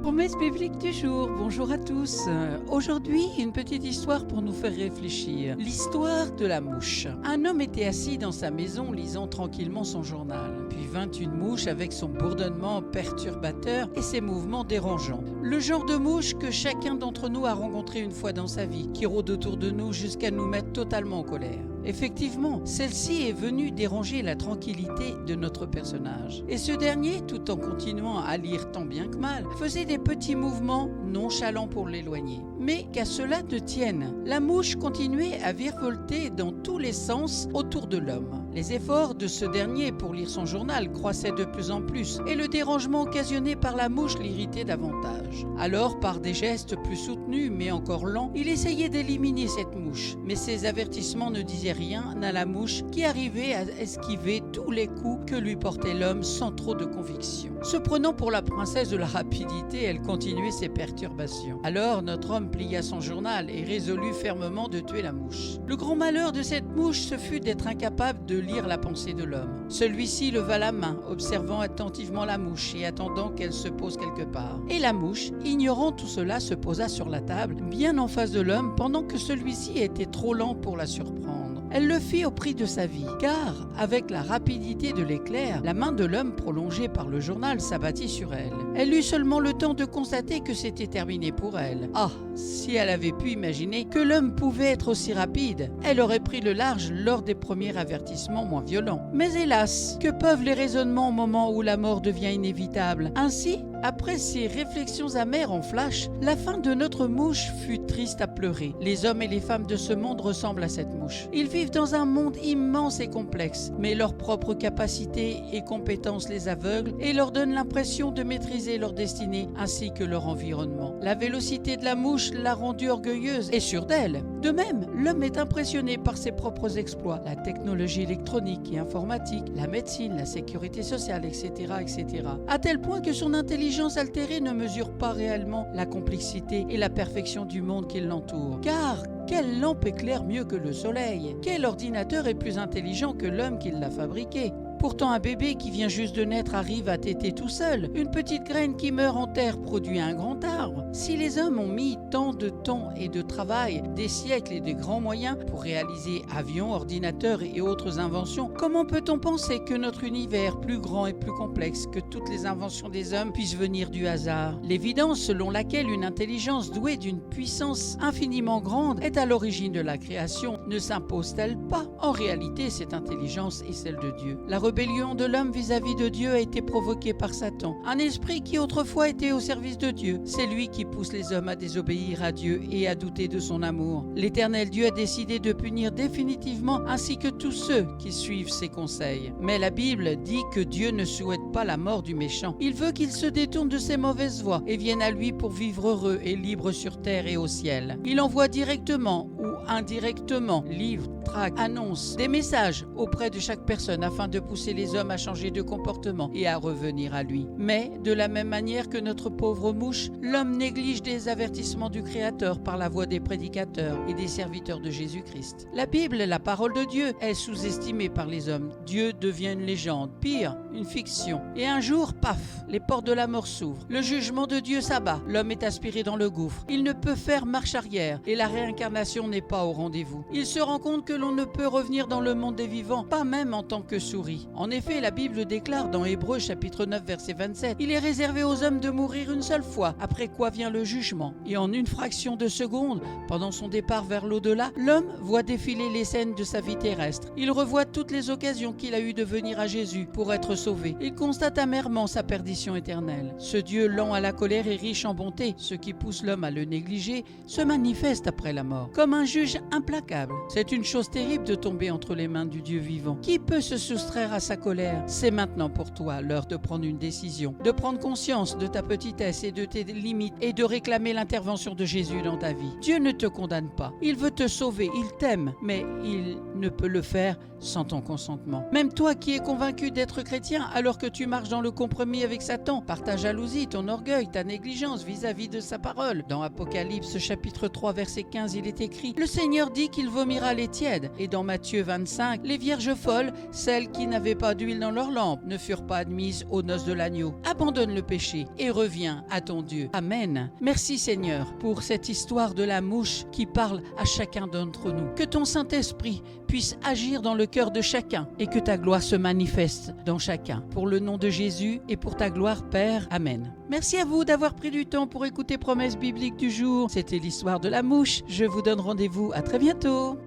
Promesse biblique du jour, bonjour à tous. Aujourd'hui, une petite histoire pour nous faire réfléchir. L'histoire de la mouche. Un homme était assis dans sa maison lisant tranquillement son journal. Puis vint une mouche avec son bourdonnement perturbateur et ses mouvements dérangeants. Le genre de mouche que chacun d'entre nous a rencontré une fois dans sa vie, qui rôde autour de nous jusqu'à nous mettre totalement en colère. Effectivement, celle-ci est venue déranger la tranquillité de notre personnage. Et ce dernier, tout en continuant à lire tant bien que mal, faisait des petits mouvements nonchalants pour l'éloigner. Mais qu'à cela ne tienne, la mouche continuait à virevolter dans tous les sens autour de l'homme. Les efforts de ce dernier pour lire son journal croissaient de plus en plus et le dérangement occasionné par la mouche l'irritait davantage. Alors, par des gestes plus soutenus mais encore lents, il essayait d'éliminer cette mouche. Mais ses avertissements ne disaient rien à la mouche qui arrivait à esquiver tous les coups que lui portait l'homme sans trop de conviction. Se prenant pour la princesse de la rapidité, elle continuait ses perturbations. Alors notre homme plia son journal et résolut fermement de tuer la mouche. Le grand malheur de cette mouche, ce fut d'être incapable de lire la pensée de l'homme. Celui-ci leva la main, observant attentivement la mouche et attendant qu'elle se pose quelque part. Et la mouche, ignorant tout cela, se posa sur la table, bien en face de l'homme, pendant que celui-ci était trop lent pour la surprendre. Elle le fit au prix de sa vie, car, avec la rapidité de l'éclair, la main de l'homme prolongée par le journal s'abattit sur elle. Elle eut seulement le temps de constater que c'était terminé pour elle. Ah, si elle avait pu imaginer que l'homme pouvait être aussi rapide, elle aurait pris le large lors des premiers avertissements moins violents. Mais hélas, que peuvent les raisonnements au moment où la mort devient inévitable? Ainsi, après ces réflexions amères en flash, la fin de notre mouche fut triste à pleurer. Les hommes et les femmes de ce monde ressemblent à cette mouche. Ils vivent dans un monde immense et complexe, mais leurs propres capacités et compétences les aveuglent et leur donnent l'impression de maîtriser leur destinée ainsi que leur environnement. La vélocité de la mouche l'a rendue orgueilleuse et sûre d'elle. De même, l'homme est impressionné par ses propres exploits, la technologie électronique et informatique, la médecine, la sécurité sociale, etc., etc., à tel point que son intelligence altérée ne mesure pas réellement la complexité et la perfection du monde qui l'entoure. Car quelle lampe éclaire mieux que le soleil? Quel ordinateur est plus intelligent que l'homme qui l'a fabriqué? Pourtant, un bébé qui vient juste de naître arrive à téter tout seul. Une petite graine qui meurt en terre produit un grand arbre. Si les hommes ont mis tant de temps et de travail, des siècles et des grands moyens pour réaliser avions, ordinateurs et autres inventions, comment peut-on penser que notre univers, plus grand et plus complexe que toutes les inventions des hommes, puisse venir du hasard? L'évidence selon laquelle une intelligence douée d'une puissance infiniment grande est à l'origine de la création ne s'impose-t-elle pas? En réalité, cette intelligence est celle de Dieu. La rébellion de l'homme vis-à-vis de Dieu a été provoquée par Satan, un esprit qui autrefois était au service de Dieu. C'est lui qui pousse les hommes à désobéir à Dieu et à douter de son amour. L'Éternel Dieu a décidé de punir définitivement ainsi que tous ceux qui suivent ses conseils. Mais la Bible dit que Dieu ne souhaite pas la mort du méchant. Il veut qu'il se détourne de ses mauvaises voies et vienne à lui pour vivre heureux et libre sur terre et au ciel. Il envoie directement ou indirectement livres, tracts, annonces, des messages auprès de chaque personne afin de pousser les hommes à changer de comportement et à revenir à lui. Mais, de la même manière que notre pauvre mouche, l'homme néglige des avertissements du Créateur par la voix des prédicateurs et des serviteurs de Jésus-Christ. La Bible, la parole de Dieu, est sous-estimée par les hommes. Dieu devient une légende, pire, une fiction. Et un jour, paf, les portes de la mort s'ouvrent. Le jugement de Dieu s'abat. L'homme est aspiré dans le gouffre. Il ne peut faire marche arrière et la réincarnation n'est pas au rendez-vous. Il se rend compte que l'on ne peut revenir dans le monde des vivants, pas même en tant que souris. En effet, la Bible déclare dans Hébreux chapitre 9 verset 27, « Il est réservé aux hommes de mourir une seule fois, après quoi vient le jugement. » Et en une fraction de seconde, pendant son départ vers l'au-delà, l'homme voit défiler les scènes de sa vie terrestre. Il revoit toutes les occasions qu'il a eues de venir à Jésus pour être sauvé. Il constate amèrement sa perdition éternelle. Ce Dieu lent à la colère et riche en bonté, ce qui pousse l'homme à le négliger, se manifeste après la mort, comme un juge implacable. C'est une chose terrible de tomber entre les mains du Dieu vivant. Qui peut se soustraire à sa colère? C'est maintenant pour toi l'heure de prendre une décision, de prendre conscience de ta petitesse et de tes limites et de réclamer l'intervention de Jésus dans ta vie. Dieu ne te condamne pas. Il veut te sauver, il t'aime, mais il ne peut le faire sans ton consentement. Même toi qui es convaincu d'être chrétien, chrétien alors que tu marches dans le compromis avec Satan, par ta jalousie, ton orgueil, ta négligence vis-à-vis de sa parole. Dans Apocalypse chapitre 3 verset 15, il est écrit: le Seigneur dit qu'il vomira les tièdes. Et dans Matthieu 25, les vierges folles, celles qui n'avaient pas d'huile dans leur lampe, ne furent pas admises aux noces de l'agneau. Abandonne le péché et reviens à ton Dieu. Amen. Merci Seigneur pour cette histoire de la mouche qui parle à chacun d'entre nous. Que ton Saint-Esprit puisse agir dans le cœur de chacun et que ta gloire se manifeste dans chacun. Pour le nom de Jésus et pour ta gloire, Père. Amen. Merci à vous d'avoir pris du temps pour écouter Promesse biblique du jour. C'était l'histoire de la mouche. Je vous donne rendez-vous à très bientôt.